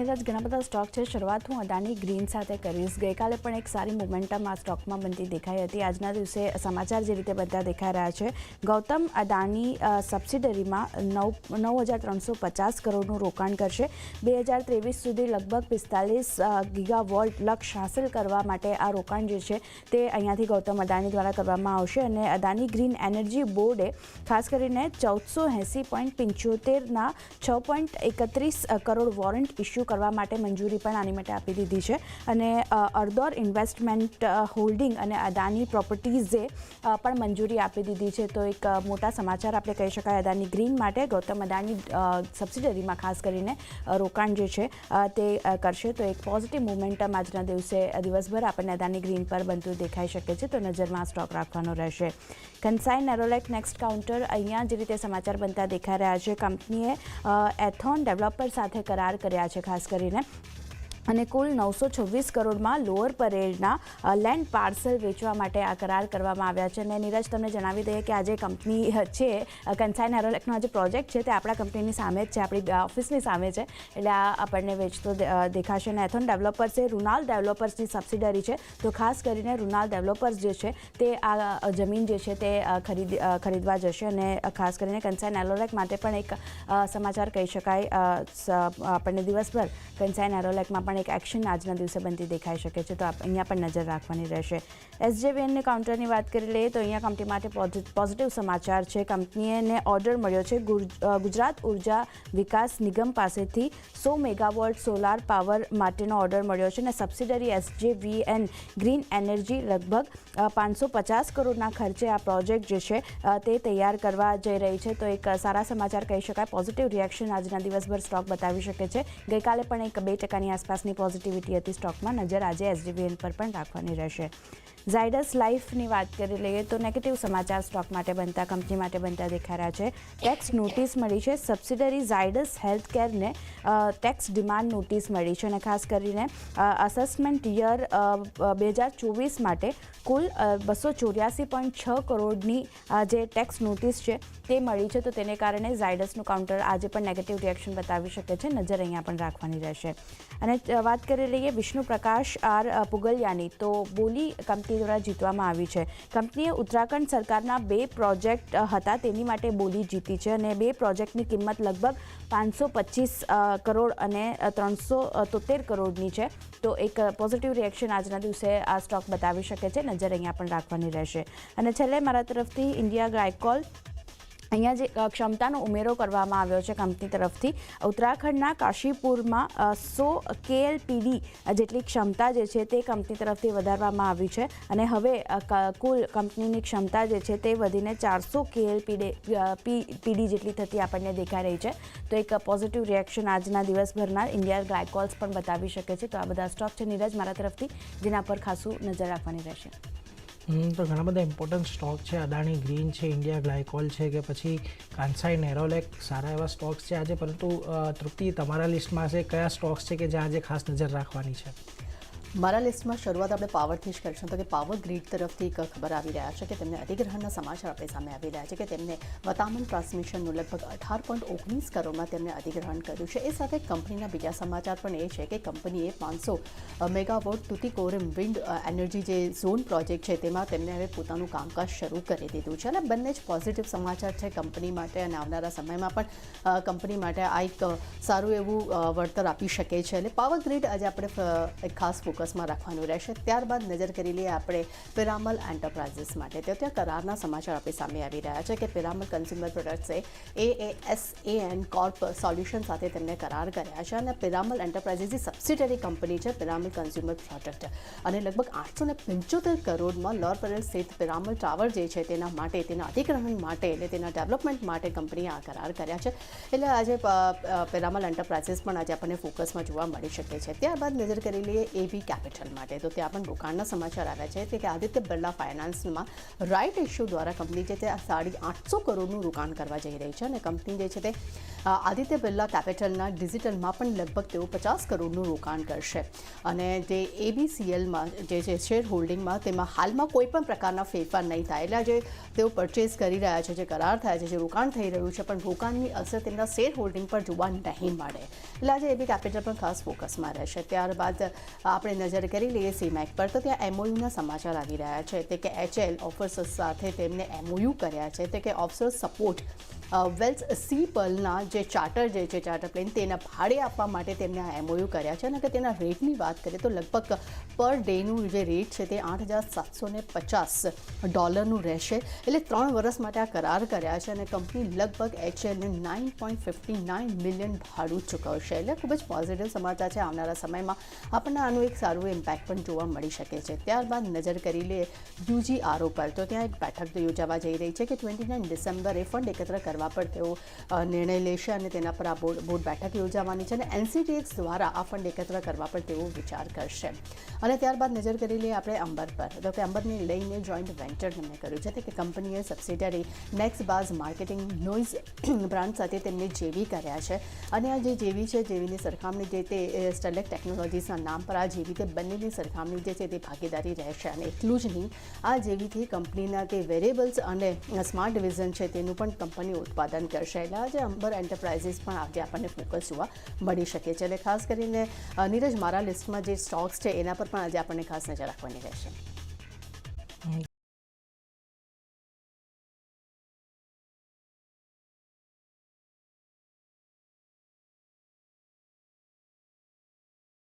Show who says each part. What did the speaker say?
Speaker 1: પહેલાં જ ઘણા બધા સ્ટોક છે. શરૂઆત હું અદાની ગ્રીન સાથે કરીશ. ગઈકાલે પણ એક સારી મોમેન્ટમ આ સ્ટોકમાં બનતી દેખાઈ હતી. આજના દિવસે સમાચાર જે રીતે બધા દેખાઈ રહ્યા છે, ગૌતમ અદાની સબસિડરીમાં 9,350 કરોડનું રોકાણ કરશે. 2023 સુધી લગભગ 45 ગીગાવોટ લક્ષ્ય હાંસલ કરવા માટે આ રોકાણ જે છે તે અહીંયાથી ગૌતમ અદાની દ્વારા કરવામાં આવશે. અને અદાની ગ્રીન એનર્જી બોર્ડે ખાસ કરીને 1480.75ના 6.31 કરોડ વોરંટ ઇસ્યુ કરવા માટે મંજૂરી પણ આની માટે આપી દીધી છે. અને અર્દોર ઇન્વેસ્ટમેન્ટ હોલ્ડિંગ અને અદાની પ્રોપર્ટીઝે પણ મંજૂરી આપી દીધી છે. તો એક મોટા સમાચાર આપણે કહી શકાય અદાની ગ્રીન માટે. ગૌતમ અદાની સબસિડરીમાં ખાસ કરીને રોકાણ જે છે તે કરશે. તો એક પોઝિટિવ મોમેન્ટમ આજના દિવસભર આપણને અદાની ગ્રીન પર બનતું દેખાઈ શકે છે. તો નજરમાં સ્ટોક રાખવાનો રહેશે. કન્સાઇન નેરોલેક નેક્સ્ટ કાઉન્ટર, અહીંયા જે રીતે સમાચાર બનતા દેખાઈ રહ્યા છે, કંપનીએ એથોન ડેવલપર સાથે કરાર કર્યા છે ખાસ કરીને, અને કુલ 926 કરોડમાં લોઅર પરેડના લેન્ડ પાર્સલ વેચવા માટે આ કરાર કરવામાં આવ્યા છે. અને નીરજ, તમને જણાવી દઈએ કે આ જે કંપની છે, કન્સાઇન એરોલેકનો જે પ્રોજેક્ટ છે તે આપણા કંપનીની સામે જ છે, આપણી ઓફિસની સામે છે. એટલે આ આપણને વેચતો દેખાશે. અને એથોન ડેવલપર્સ એ રુનાલ ડેવલપર્સની સબસિડરી છે. તો ખાસ કરીને રુનાલ ડેવલપર્સ જે છે તે આ જમીન જે છે તે ખરીદવા જશે. અને ખાસ કરીને કન્સાઇન એરોલેક માટે પણ એક સમાચાર કહી શકાય. આપણને દિવસભર કન્સાઇન એરોલેકમાં એક એક્શન આજના દિવસે બનતી દેખાઈ શકે છે. તો અહીંયા પણ નજર રાખવાની રહેશે. એસજેવીએનની કાઉન્ટરની વાત કરી લઈએ તો અહીંયા કંપની માટે પોઝિટિવ સમાચાર છે. કંપનીને ઓર્ડર મળ્યો છે ગુજરાત ઉર્જા વિકાસ નિગમ પાસેથી 100 મેગાવોટ સોલાર પાવર માટેનો ઓર્ડર મળ્યો છે. અને સબસિડરી એસજેવીએન ગ્રીન એનર્જી લગભગ 550 કરોડના ખર્ચે આ પ્રોજેક્ટ જે છે તે તૈયાર કરવા જઈ રહી છે. તો એક સારા સમાચાર કહી શકાય. પોઝિટિવ રિએક્શન આજના દિવસભર સ્ટોક બતાવી શકે છે. ગઈકાલે પણ એક 2% આસપાસની પોઝિટિવિટી હતી સ્ટોકમાં. નજર આજે એસજેવીએન પર પણ રાખવાની રહેશે. ઝાયડસ લાઈફની વાત કરી લઈએ તો નેગેટિવ સમાચાર સ્ટોક માટે બનતા, કંપની માટે બનતા દેખાઈ રહ્યા છે. ટેક્સ નોટિસ મળી છે. સબસિડરી ઝાયડસ હેલ્થકેરને ટેક્સ ડિમાન્ડ નોટિસ મળી છે. અને ખાસ કરીને અસેસમેન્ટ યર 2024 માટે કુલ 284.6 કરોડની જે ટેક્સ નોટિસ છે તે મળી છે. તો તેને કારણે ઝાયડસનું કાઉન્ટર આજે પણ નેગેટિવ રિએક્શન બતાવી શકે છે. નજર અહીંયા પણ રાખવાની રહેશે. અને વાત કરી લઈએ વિષ્ણુ પ્રકાશ આર પુગલિયાની, તો બોલી કંપની દ્વારા જીતવામાં આવી છે. કંપનીએ ઉત્તરાખંડ સરકારના 2 પ્રોજેક્ટ હતા તેની માટે બોલી જીતી છે. અને 2 પ્રોજેક્ટની કિંમત લગભગ 525 કરોડ અને 373 કરોડની છે. તો એક પોઝિટિવ રિએક્શન આજના દિવસે આ સ્ટોક બતાવી શકે છે. નજર અહીંયા પણ રાખવાની રહેશે. અને છેલ્લે મારા તરફથી ઇન્ડિયા ગ્લાયકોલ, અહીંયા જે ક્ષમતાનો ઉમેરો કરવામાં આવ્યો છે કંપની તરફથી. ઉત્તરાખંડના કાશીપુરમાં 100 KLPD જેટલી ક્ષમતા જે છે તે કંપની તરફથી વધારવામાં આવી છે. અને હવે કુલ કંપનીની ક્ષમતા જે છે તે વધીને 400 KLPD જેટલી થતી આપણને દેખાઈ રહી છે. તો એક પોઝિટિવ રિએક્શન આજના દિવસભરના ઇન્ડિયા ગ્લાયકોલ્સ પણ બતાવી શકે છે. તો આ બધા સ્ટોક છે નીરજ મારા તરફથી, જેના પર ખાસું નજર રાખવાની રહેશે.
Speaker 2: તો ઘણા બધા ઇમ્પોર્ટન્ટ સ્ટોક છે. અદાણી ગ્રીન છે, ઇન્ડિયા ગ્લાયકોલ છે, કે પછી કાન્સાઇન એરોલેક, સારા એવા સ્ટોક્સ છે આજે. પરંતુ તૃપ્તિ, તમારા લિસ્ટમાં છે કયા સ્ટોક્સ છે કે જ્યાં આજે ખાસ નજર રાખવાની છે?
Speaker 3: મારા લિસ્ટમાં શરૂઆત આપણે પાવરથી જ કરીશું. તો કે પાવર ગ્રીડ તરફથી એક ખબર આવી રહ્યા છે કે તેમને અધિગ્રહણના સમાચાર આપણી સામે આવી રહ્યા છે કે તેમને વતામન ટ્રાન્સમિશનનું લગભગ 18.19 કરોડમાં તેમને અધિગ્રહણ કર્યું છે. એ સાથે કંપનીના બીજા સમાચાર પણ એ છે કે કંપનીએ 500 મેગાવોટ તુતિકોરિન વિન્ડ એનર્જી જે ઝોન પ્રોજેક્ટ છે તેમાં તેમને હવે પોતાનું કામકાજ શરૂ કરી દીધું છે. અને બંને જ પોઝિટિવ સમાચાર છે કંપની માટે. અને આવનારા સમયમાં પણ કંપની માટે આ એક સારું એવું વળતર આપી શકે છે. એટલે પાવર ગ્રીડ આજે આપણે એક ખાસ ફોકસમાં રાખવાનું રહેશે. ત્યારબાદ નજર કરી લઈએ આપણે પિરામલ એન્ટરપ્રાઇઝિસ માટે. તો ત્યાં કરારના સમાચાર આપણી સામે આવી રહ્યા છે કે પિરામલ કન્ઝ્યુમર પ્રોડક્ટ્સે AASAN કોર્પ સોલ્યુશન સાથે તેમને કરાર કર્યા છે. અને પિરામલ એન્ટરપ્રાઇઝિસની સબસિડરી કંપની છે પિરામલ કન્ઝ્યુમર પ્રોડક્ટ. અને લગભગ 875 કરોડમાં લોર પરેલ સ્થિત પિરામલ ટાવર જે છે તેના માટે, તેના અધિગ્રહણ માટે, એટલે તેના ડેવલપમેન્ટ માટે કંપનીએ આ કરાર કર્યા છે. એટલે આજે પિરામલ એન્ટરપ્રાઇઝિસ પણ આજે આપણને ફોકસમાં જોવા મળી શકે છે. ત્યારબાદ નજર કરી લઈએ AB કેપિટલ માટે. તો ત્યાં પણ રોકાણના સમાચાર આવ્યા છે કે આદિત્ય બિરલા ફાઇનાન્સમાં રાઇટ ઇશ્યુ દ્વારા કંપની જે છે 850 કરોડનું રોકાણ કરવા જઈ રહી છે અને કંપની જે છે તે આદિત્ય બિરલા કેપિટલના ડિજિટલમાં પણ લગભગ તેઓ 50 કરોડનું રોકાણ કરશે અને જે ABCLમાં જે છે શેર હોલ્ડિંગમાં તેમાં હાલમાં કોઈ પણ પ્રકારના ફેરફાર નહીં થાય. એટલે જે તેઓ પરચેસ કરી રહ્યા છે, જે કરાર થયા છે, જે રોકાણ થઈ રહ્યું છે, પણ રોકાણની અસર તેમના શેર હોલ્ડિંગ પર જોવા નહીં મળે. એટલે આજે AB કેપિટલ પણ ખાસ ફોકસમાં રહેશે. ત્યારબાદ આપણે નજર કરી લઈએ CMAC પર, તો ત્યાં MOUના સમાચાર આવી રહ્યા છે. તે કે HL ઓફર્સ સાથે તેમને MOU કર્યા છે. તે કે ઓફિસર સપોર્ટ વેલ્સ સી પર્લના જે ચાર્ટર પ્લેન તેના ભાડે આપવા માટે તેમને આ MOU કર્યા છે અને કે તેના રેટની વાત કરીએ તો લગભગ પર ડેનું જે રેટ છે તે $8,750 રહેશે. એટલે 3 વર્ષ માટે આ કરાર કર્યા છે અને કંપની લગભગ HLને $9.59 મિલિયન ભાડું ચૂકવશે. એટલે ખૂબ જ પોઝિટિવ સમાચાર છે. આવનારા સમયમાં આપણને આનું એક સારું ઇમ્પેક્ટ પણ જોવા મળી શકે છે. ત્યારબાદ નજર કરી લઈએ UGRO પર, તો ત્યાં એક બેઠક યોજાવા જઈ રહી છે કે 29 ડિસેમ્બરે ફંડ એકત્ર કરવા પર તેઓ નિર્ણય લેશે અને તેના પર આ બોર્ડ બેઠક યોજાવાની છે અને NCTX દ્વારા આ ફંડ એકત્ર કરવા પર તેઓ વિચાર કરશે. અને ત્યારબાદ નજર કરી લઈએ આપણે અંબર પર, તો કે અંબરને લઈને જોઈન્ટ વેન્ચર તેમણે કર્યું છે કે કંપનીએ સબસિડરી નેક્સબાઝ માર્કેટિંગ નોઇઝ બ્રાન્ડ સાથે તેમને JV કર્યા છે અને આ જે JV છે, JVની સરખામણી જે તે સ્ટરલેક ટેકનોલોજીસના નામ પર આ JV તે બંનેની સરખામણી જે છે તે ભાગીદારી રહેશે. અને એટલું જ નહીં, આ JVથી કંપનીના તે વેરેબલ્સ અને સ્માર્ટ ડિવિઝન છે તેનું પણ કંપની ઉત્પાદન કરશે. એટલે આજે અંબર એન્ટરપ્રાઇઝીસ પણ આજે આપણને ફોકસ જોવા મળી શકે છે. એટલે ખાસ કરીને નીરજ, મારા લિસ્ટમાં જે સ્ટોક્સ છે એના પર પણ આજે આપણને ખાસ નજર રાખવાની રહેશે.